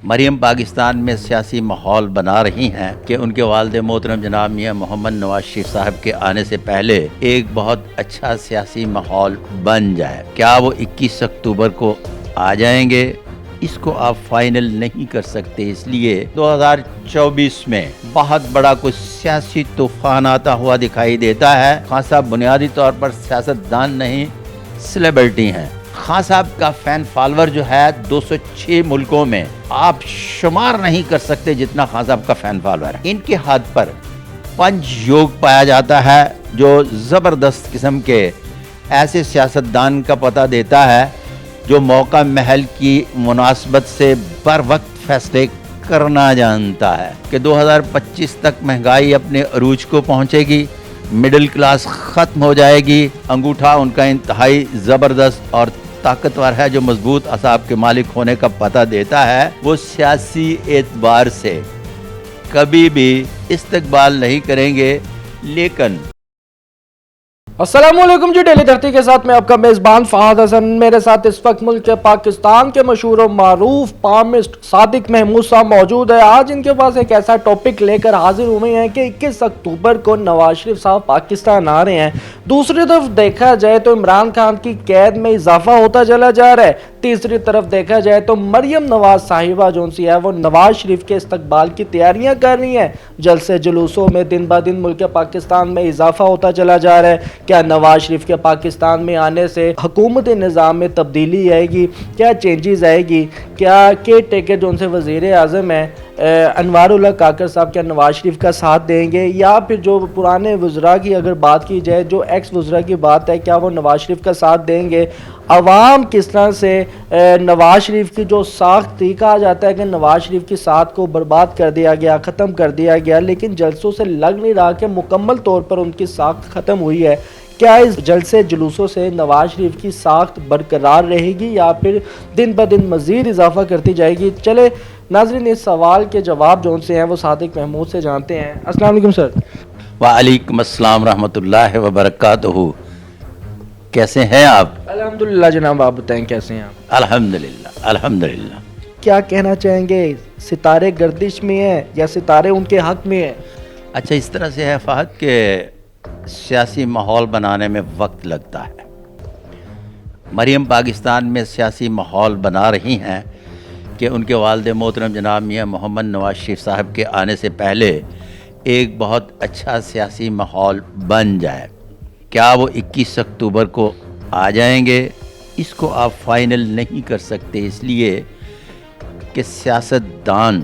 مریم پاکستان میں سیاسی ماحول بنا رہی ہیں کہ ان کے والد محترم جناب میاں محمد نواز شریف صاحب کے آنے سے پہلے ایک بہت اچھا سیاسی ماحول بن جائے۔ کیا وہ 21 اکتوبر کو آ جائیں گے؟ اس کو آپ فائنل نہیں کر سکتے، اس لیے 2024 میں بہت بڑا کچھ سیاسی طوفان آتا ہوا دکھائی دیتا ہے۔ خان صاحب بنیادی طور پر سیاست دان نہیں، سیلیبریٹی ہیں۔ خان صاحب کا فین فالوور جو ہے 206 ملکوں میں آپ شمار نہیں کر سکتے جتنا خان صاحب کا فین فالوور ہے۔ ان کے ہاتھ پر پنچ یوگ پایا جاتا ہے جو زبردست قسم کے ایسے سیاست دان کا پتہ دیتا ہے جو موقع محل کی مناسبت سے بر وقت فیصلے کرنا جانتا ہے کہ 2025 تک مہنگائی اپنے عروج کو پہنچے گی، مڈل کلاس ختم ہو جائے گی۔ انگوٹھا ان کا انتہائی زبردست اور طاقتور ہے جو مضبوط اعصاب کے مالک ہونے کا پتہ دیتا ہے۔ وہ سیاسی اعتبار سے کبھی بھی استقبال نہیں کریں گے، لیکن السلام علیکم جی، ڈیلی دھرتی کے ساتھ میں آپ کا میزبان فہد حسن۔ میرے ساتھ اس وقت ملک پاکستان کے مشہور و معروف پامسٹ صادق محمود صاحب موجود ہے۔ آج ان کے پاس ایک ایسا ٹاپک لے کر حاضر ہوئے ہیں کہ 21 اکتوبر کو نواز شریف صاحب پاکستان آ رہے ہیں۔ دوسری طرف دیکھا جائے تو عمران خان کی قید میں اضافہ ہوتا چلا جا رہا ہے۔ تیسری طرف دیکھا جائے تو مریم نواز صاحبہ جو سی ہے وہ نواز شریف کے استقبال کی تیاریاں کر رہی ہیں۔ جلسے جلوسوں میں دن بہ دن ملک پاکستان میں اضافہ ہوتا چلا جا رہا ہے۔ کیا نواز شریف کے پاکستان میں آنے سے حکومت نظام میں تبدیلی آئے گی؟ کیا چینجز آئے گی؟ کیا کیئر ٹیکر جو ان سے وزیر اعظم ہیں انوار اللہ کاکڑ صاحب کیا نواز شریف کا ساتھ دیں گے، یا پھر جو پرانے وزراء کی اگر بات کی جائے، جو ایکس وزراء کی بات ہے، کیا وہ نواز شریف کا ساتھ دیں گے؟ عوام کس طرح سے نواز شریف کی جو ساخت تھی، کہا جاتا ہے کہ نواز شریف کی ساخت کو برباد کر دیا گیا، ختم کر دیا گیا، لیکن جلسوں سے لگ نہیں رہا کہ مکمل طور پر ان کی ساخت ختم ہوئی ہے۔ کیا اس جلسے جلوسوں سے نواز شریف کی ساخت برقرار رہے گی یا پھر دن بہ دن مزید اضافہ کرتی جائے گی؟ چلے ناظرین، اس سوال کے جواب جو ان سے ہیں وہ صادق محمود سے جانتے ہیں۔ السلام علیکم سر۔ وعلیکم السلام رحمۃ اللہ وبرکاتہ۔ کیسے ہیں آپ؟ الحمدللہ جناب، آپ بتائیں کیسے ہیں آپ؟ الحمدللہ الحمدللہ۔ کیا کہنا چاہیں گے، ستارے گردش میں ہیں یا ستارے ان کے حق میں ہیں؟ اچھا، اس طرح سے ہے فہد کہ سیاسی ماحول بنانے میں وقت لگتا ہے۔ مریم پاکستان میں سیاسی ماحول بنا رہی ہیں کہ ان کے والد محترم جناب میاں محمد نواز شریف صاحب کے آنے سے پہلے ایک بہت اچھا سیاسی ماحول بن جائے۔ کیا وہ 21 اکتوبر کو آ جائیں گے؟ اس کو آپ فائنل نہیں کر سکتے، اس لیے کہ سیاست دان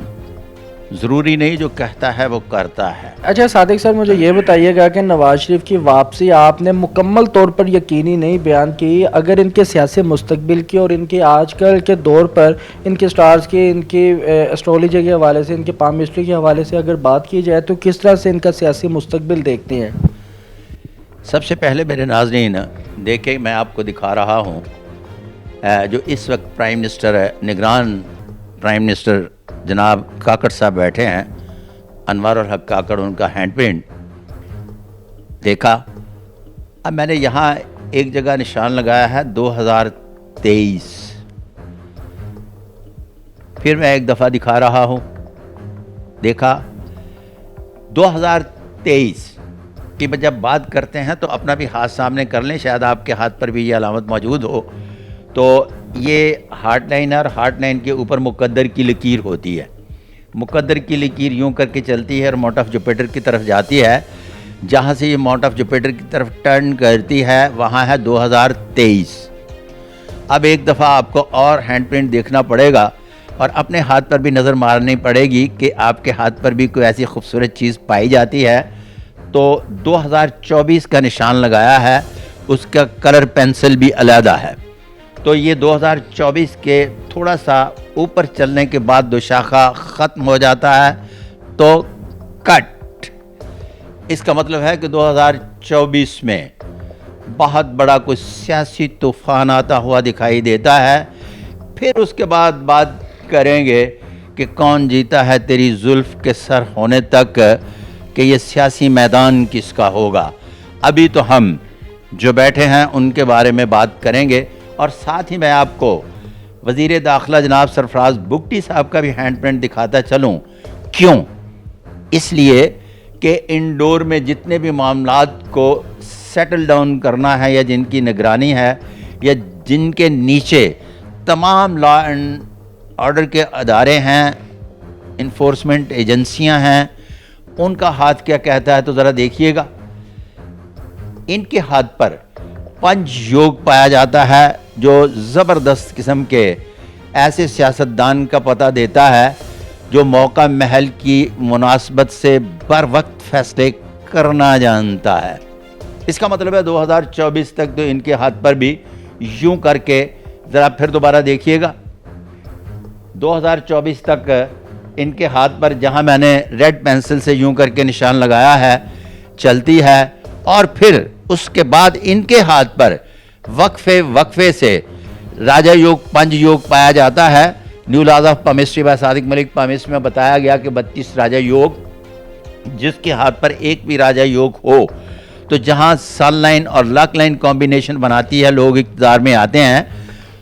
ضروری نہیں جو کہتا ہے وہ کرتا ہے۔ اچھا صادق سر، مجھے یہ بتائیے گا کہ نواز شریف کی واپسی آپ نے مکمل طور پر یقینی نہیں بیان کی، اگر ان کے سیاسی مستقبل کی اور ان کے آج کل کے دور پر ان کے سٹارز کی، ان کی ایسٹرولوجی کے حوالے سے، ان کے پامسٹری کے حوالے سے اگر بات کی جائے تو کس طرح سے ان کا سیاسی مستقبل دیکھتے ہیں؟ سب سے پہلے میرے ناظرین دیکھیں، میں آپ کو دکھا رہا ہوں جو اس وقت پرائم منسٹر ہے، نگران پرائم منسٹر جناب کاکڑ صاحب بیٹھے ہیں، انوار الحق کاکڑ ان کا ہینڈ پرنٹ دیکھا۔ اب میں نے یہاں ایک جگہ نشان لگایا ہے 2023، پھر میں ایک دفعہ دکھا رہا ہوں، دیکھا 2023 کی جب بات کرتے ہیں تو اپنا بھی ہاتھ سامنے کر لیں، شاید آپ کے ہاتھ پر بھی یہ علامت موجود ہو۔ تو یہ ہارٹ لائن اور ہارٹ لائن کے اوپر مقدر کی لکیر ہوتی ہے، مقدر کی لکیر یوں کر کے چلتی ہے اور ماؤنٹ آف جوپیٹر کی طرف جاتی ہے۔ جہاں سے یہ ماؤنٹ آف جوپیٹر کی طرف ٹرن کرتی ہے وہاں ہے 2023۔ اب ایک دفعہ آپ کو اور ہینڈ پرنٹ دیکھنا پڑے گا اور اپنے ہاتھ پر بھی نظر مارنی پڑے گی کہ آپ کے ہاتھ پر بھی کوئی ایسی خوبصورت چیز پائی جاتی ہے۔ تو 2024 کا نشان لگایا ہے، اس کا کلر پینسل بھی علیحدہ ہے۔ تو یہ 2024 کے تھوڑا سا اوپر چلنے کے بعد دوشاخہ ختم ہو جاتا ہے تو کٹ۔ اس کا مطلب ہے کہ 2024 میں بہت بڑا کچھ سیاسی طوفان آتا ہوا دکھائی دیتا ہے۔ پھر اس کے بعد بات کریں گے کہ کون جیتا ہے تیری زلف کے سر ہونے تک، کہ یہ سیاسی میدان کس کا ہوگا۔ ابھی تو ہم جو بیٹھے ہیں ان کے بارے میں بات کریں گے، اور ساتھ ہی میں آپ کو वज़ीर दाखिला जनाब सरफराज बुगटी साहब का भी हैंड प्रिंट दिखाता चलूँ। क्यों? इसलिए कि इंडोर में जितने भी मामलात को सेटल डाउन करना है या जिनकी निगरानी है या जिनके नीचे तमाम लॉ एंड ऑर्डर के अदारे हैं, इन्फोर्समेंट एजेंसियां हैं, उनका हाथ क्या कहता है तो ज़रा देखिएगा। इनके हाथ पर पंच योग पाया जाता है जो ज़बरदस्त किस्म के ऐसे सियासतदान का पता देता है जो मौका महल की मुनासबत से बर वक्त फैसले करना जानता है। इसका मतलब है 2024 तक तो इनके हाथ पर भी यूं करके ज़रा फिर दोबारा देखिएगा, 2024 तक इनके हाथ पर जहां मैंने रेड पेंसिल से यूं करके निशान लगाया है चलती है, और फिर उसके बाद इनके हाथ पर वक्फे से राजा योग पंच योग पाया जाता है। New laws of palmistry by Sadiq Malik palmist में बताया गया कि 32 राजा योग, जिसके हाथ पर एक भी राजा योग हो तो जहां सन लाइन और लक लाइन कॉम्बिनेशन बनाती है, लोग इक़्तिदार में आते हैं।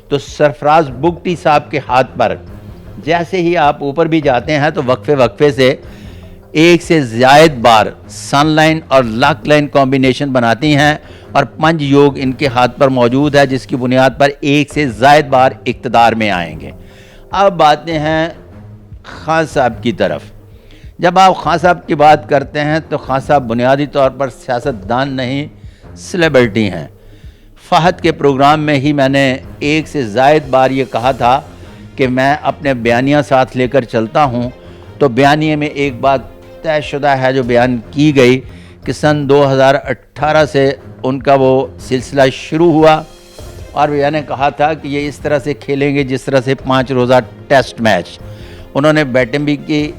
तो सरफराज बुगटी साहब के हाथ पर जैसे ही आप ऊपर भी जाते हैं तो वक्फे से एक से ज़ायद बार सन लाइन और लक लाइन कॉम्बिनेशन बनाती हैं और पंच योग इनके हाथ पर मौजूद है, जिसकी बुनियाद पर एक से ज़ायद बार इक़्तिदार में आएंगे। अब आते हैं खान साहब की तरफ। जब आप खान साहब की बात करते हैं तो खान साहब बुनियादी तौर पर सियासतदान नहीं, सेलिब्रिटी हैं। फहद के प्रोग्राम में ही मैंने एक से ज़ायद बार ये कहा था कि मैं अपने बयानिया साथ लेकर चलता हूँ। तो बयानिए में एक बात तयशुदा है जो बयान की गई कि सन 2018 से उनका वो सिलसिला शुरू हुआ और मैंने कहा था कि ये इस तरह से खेलेंगे जिस तरह से 5 रोज़ा टेस्ट मैच। उन्होंने बैटिंग भी की,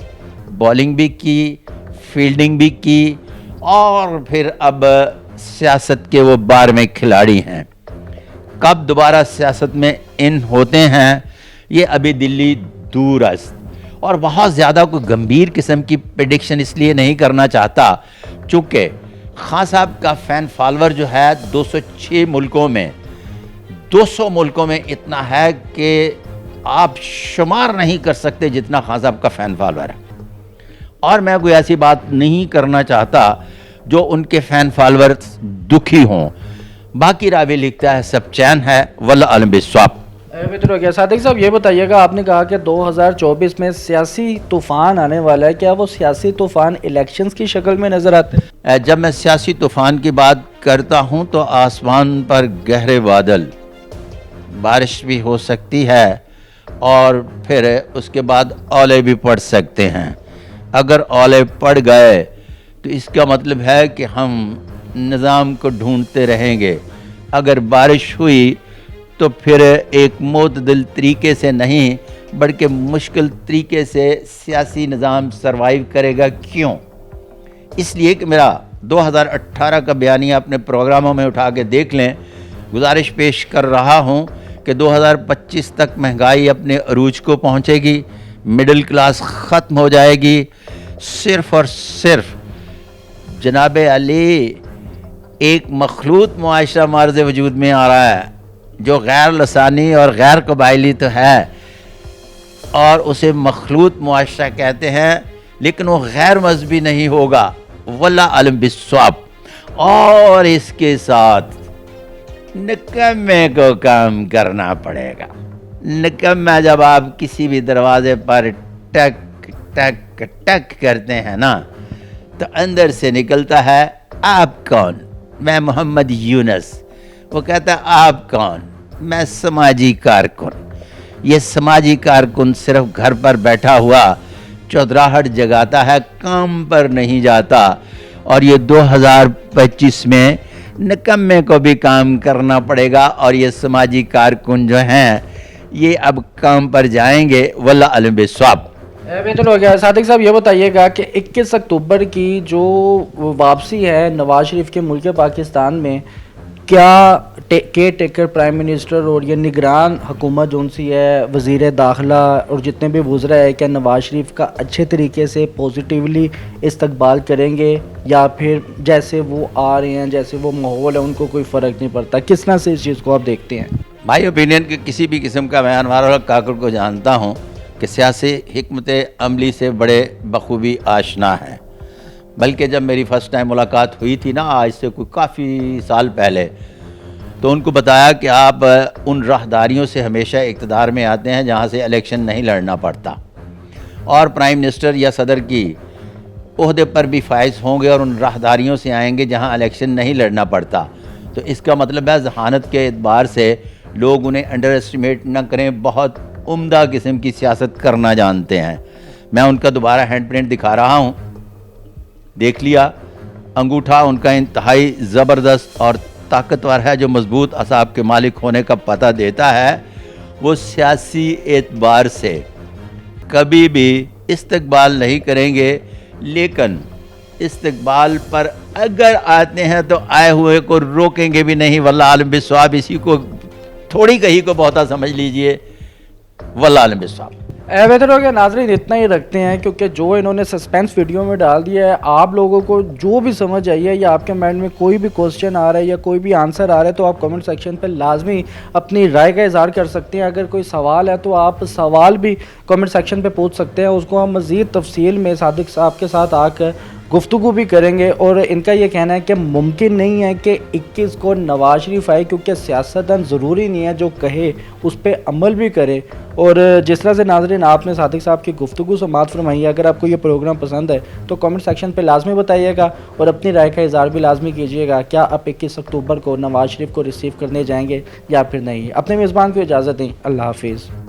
बॉलिंग भी की, फील्डिंग भी की और फिर अब सियासत के वो 12वें खिलाड़ी हैं। कब दोबारा सियासत में इन होते हैं ये अभी दिल्ली दूर है, और बहुत ज़्यादा कोई गंभीर किस्म की प्रेडिक्शन इसलिए नहीं करना चाहता चूँकि खान साहब का फ़ैन फॉलोअर जो है 206 मुल्कों में, 200 मुल्कों में इतना है कि आप शुमार नहीं कर सकते जितना खान साहब का फ़ैन फॉलोअर है। और मैं कोई ऐसी बात नहीं करना चाहता जो उनके फ़ैन फॉलोअर दुखी हों। बाकी रावी लिखता है सब चैन है वल्लाह आलम बिस्वाब। बेहतर हो गया। सादिक साहब ये बताइएगा, आपने कहा कि 2024 में सियासी तूफ़ान आने वाला है, क्या वो सियासी तूफ़ान इलेक्शंस की शक्ल में नज़र आते हैं? जब मैं सियासी तूफ़ान की बात करता हूं तो आसमान पर गहरे बादल, बारिश भी हो सकती है और फिर उसके बाद ओले भी पड़ सकते हैं। अगर ओले पड़ गए तो इसका मतलब है कि हम निज़ाम को ढूंढते रहेंगे। अगर बारिश हुई तो फिर एक मोतदिल तरीके से नहीं बल्कि मुश्किल तरीके से सियासी निज़ाम सरवाइव करेगा। क्यों? इसलिए कि मेरा 2018 का बयानिया अपने प्रोग्रामों में उठा के देख लें। गुजारिश पेश कर रहा हूँ कि 2025 तक महंगाई अपने अरूज को पहुँचेगी, मिडिल क्लास ख़त्म हो जाएगी। सिर्फ़ और सिर्फ जनाब अली एक मखलूत मुआशरा मार्ज़ वजूद में आ रहा है जो गैर लसानी और गैर कबायली तो है और उसे मखलूत मुआशरा कहते हैं, लेकिन वो गैर मजहबी नहीं होगा वल्लाह आलम बिस्वाब। और इसके साथ निकम्मे को काम करना पड़ेगा। निकम्मा जब आप किसी भी दरवाजे पर टक टक टक करते हैं ना तो अंदर से निकलता है आप कौन? मैं मोहम्मद यूनस। वो कहता है आप कौन? मैं समाजी कारकुन। ये समाजी कारकुन सिर्फ घर पर बैठा हुआ चौधराहट जगाता है, काम पर नहीं जाता। और ये 2025 में निकम्मे को भी काम करना पड़ेगा और ये समाजी कारकुन जो हैं ये अब काम पर जाएंगे वल्लाह आलम बिस्वाब। बेहतर हो गया। सादिक साहब ये बताइएगा कि 21 अक्टूबर की जो वापसी है नवाज शरीफ के मुल्क पाकिस्तान में, क्या केयर टेकर प्राइम मिनिस्टर और ये निगरान हुकूमत जो सी है, वज़ीर दाखिला और जितने भी वज़रा है, क्या नवाज शरीफ का अच्छे तरीके से पॉजिटिवली इस्तकबाल करेंगे या फिर जैसे वो आ रहे हैं, जैसे वो माहौल है, उनको कोई फ़र्क नहीं पड़ता? किस तरह से इस चीज़ को आप देखते हैं? माई ओपिनियन के किसी भी किस्म का मैं अनवार हक काकड़ को जानता हूँ कि सियासी हिकमत अमली से बड़े बखूबी आशना हैं। बल्कि जब मेरी फ़र्स्ट टाइम मुलाकात हुई थी ना, आज से कोई काफ़ी साल पहले, तो उनको बताया कि आप उन राहदारियों से हमेशा इक़्तिदार में आते हैं जहाँ से इलेक्शन नहीं लड़ना पड़ता, और प्राइम मिनिस्टर या सदर की ओहदे पर भी फाइज होंगे और उन राहदारियों से आएंगे जहाँ इलेक्शन नहीं लड़ना पड़ता। तो इसका मतलब है जहानत के एतबार से लोग उन्हें अंडर एस्टिमेट न करें, बहुत उम्दा किस्म की सियासत करना जानते हैं। मैं उनका दोबारा हैंड प्रिंट दिखा रहा हूँ, देख लिया। अंगूठा उनका इंतहाई ज़बरदस्त और ताकतवर है, जो मजबूत असाब के मालिक होने का पता देता है। वो सियासी एतबार से कभी भी इस्तकबाल नहीं करेंगे, लेकिन इस्तकबाल पर अगर आते हैं तो आए हुए को रोकेंगे भी नहीं। वल्लाह आलिम बिस्वाब, इसी को थोड़ी कही को बहुता समझ लीजिए। वल्लाह आलिम बिस्वाब। बेहतर हो गया नाज़रीन, इतना ही रखते हैं, क्योंकि जो इन्होंने सस्पेंस वीडियो में डाल दिया है, आप लोगों को जो भी समझ आई है या आपके माइंड में कोई भी क्वेश्चन आ रहा है या कोई भी आंसर आ रहा है, तो आप कमेंट सेक्शन पर लाजमी अपनी राय का इज़हार कर सकते हैं। अगर कोई सवाल है तो आप सवाल भी कमेंट सेक्शन पर पूछ सकते हैं, उसको हम मज़ीद तफसील में सादिक साहब के साथ आकर गुफ्तगू भी करेंगे। और इनका ये कहना है कि मुमकिन नहीं है कि 21 को नवाज शरीफ आए, क्योंकि सियासतदान ज़रूरी नहीं है जो कहे उस पर अमल भी करे। और जिस तरह से नाज़रीन आपने सादिक साहब की गुफ्तगू समाअत फरमाई, अगर आपको ये प्रोग्राम पसंद है तो कमेंट सेक्शन पे लाजमी बताइएगा और अपनी राय का इज़हार भी लाजमी कीजिएगा। क्या आप 21 अक्टूबर को नवाज शरीफ को रिसीव करने जाएंगे या फिर नहीं? अपने मेज़बान को इजाज़त दें। अल्लाह हाफिज़।